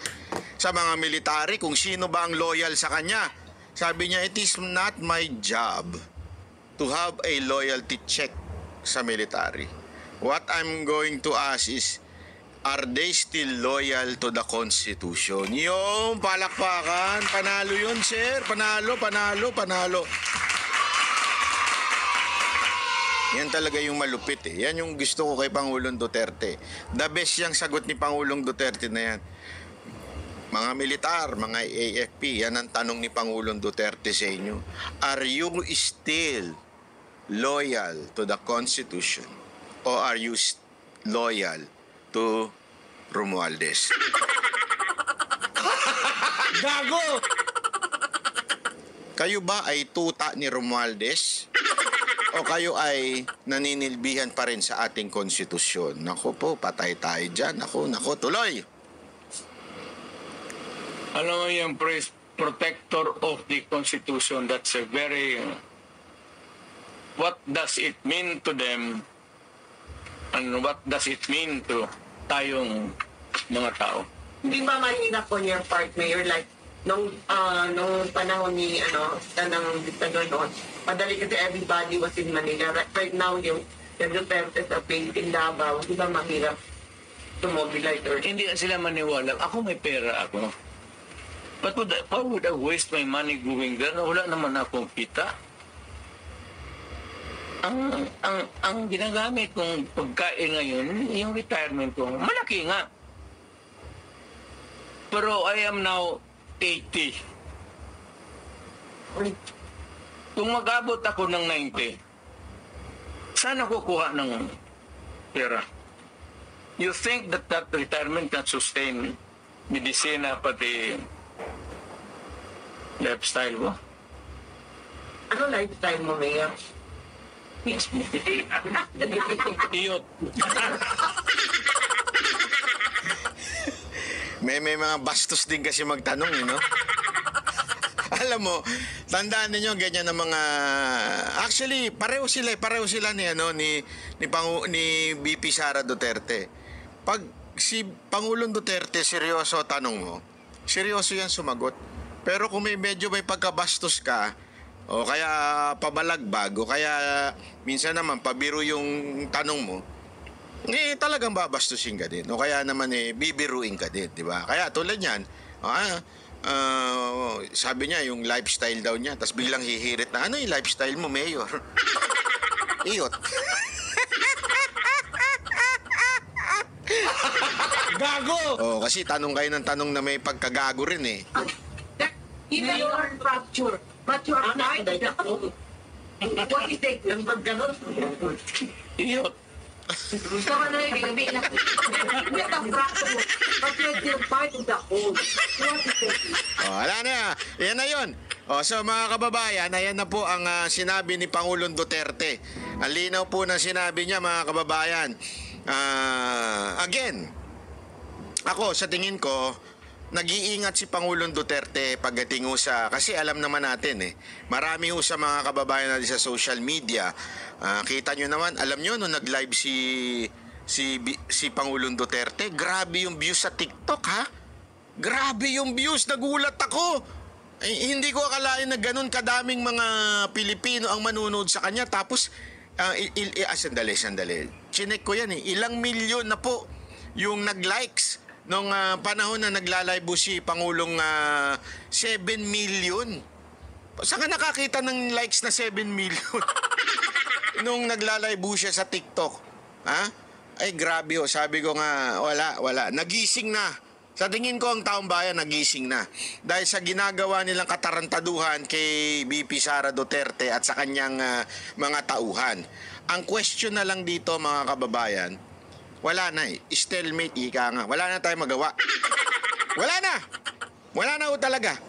sa mga military, kung sino ba ang loyal sa kanya. Sabi niya, it is not my job to have a loyalty check sa military. What I'm going to ask is, are they still loyal to the Constitution? Yung palakpakan, panalo yun, sir. Panalo. Yan talaga yung malupit Yan yung gusto ko kay Pangulong Duterte. The best yung sagot ni Pangulong Duterte na yan. Mga militar, mga AFP, yan ang tanong ni Pangulong Duterte sa inyo. Are you still loyal to the Constitution? Or are you loyal to Romualdez. Gago! Kayo ba ay tuta ni Romualdez? O kayo ay naninilbihan pa rin sa ating konstitusyon? Naku po, patay tayo dyan. Naku, tuloy. Alam mo yung protector of the Constitution, that's a very... What does it mean to them and what does it mean to tayong mga tao? Hindi ba mahirap on your part, Mayor? Like, nung panahon ni, ng diktador noon, madali kasi everybody was in Manila. Right now, yung Duterte sa painting Davao, di ba mahirap to mobilize or... Hindi sila maniwala. Ako may pera ako. But why would I waste my money going there? Wala naman akong kita. Ang ginagamit kong pagkain ngayon, yung retirement ko, malaki nga. Pero I am now 80. Kung mag-abot ako ng 90, saan ako kuha ng pera? You think that retirement can sustain medisina pati lifestyle mo? Ano lifestyle mo, Mayor? Iyot. May mga bastos din kasi magtanong, no? Alam mo, tandaan niyo ganyan ng mga actually pareho sila ni VP Sara Duterte. Pag si Pangulong Duterte seryoso tanong mo, seryoso 'yan sumagot. Pero kung medyo may pagkabastos ka o kaya pabalagbag o kaya minsan naman pabiro yung tanong mo, talagang babastusin ka din. O kaya naman bibiruin ka din, di ba? Kaya tulad niyan, sabi niya yung lifestyle daw niya, tapos biglang hihirit na, ano yung lifestyle mo, Mayor? Iyot. Gago! Oh, kasi tanong kayo ng tanong na may pagkagago rin eh. Even you are fractured, but you are fine with the code. What is it? Yung pag ganun? Iyot. Gusto ka na yung gabi na. Hindi ka fractured, but you're still part of the code. What is it? Oh, wala na. Yan na yun. Oh, so mga kababayan, ayan na po ang sinabi ni Pangulong Duterte. Ang linaw po na sinabi niya, mga kababayan. Again, ako sa tingin ko, nag-iingat si Pangulong Duterte pagdating sa, kasi alam naman natin marami sa mga kababayan natin sa social media. Kita nyo naman, alam nyo, nung nag-live si Pangulong Duterte, grabe yung views sa TikTok, ha? Grabe yung views, nagulat ako. Hindi ko akalain na ganun kadaming mga Pilipino ang manunood sa kanya. Tapos, sandali. Chinek ko yan ilang milyon na po yung nag-likes nung panahon na nagla-live si Pangulong 7 million. Saan ka nakakita ng likes na 7 million? Nung nagla-live siya sa TikTok. Ha? Ay grabe sabi ko nga, wala. Nagising na. Sa tingin ko ang taong bayan nagising na. Dahil sa ginagawa nilang katarantaduhan kay VP Sara Duterte at sa kanyang mga tauhan. Ang question na lang dito, mga kababayan, wala na stalemate ika nga. Wala na tayong magawa. Wala na talaga.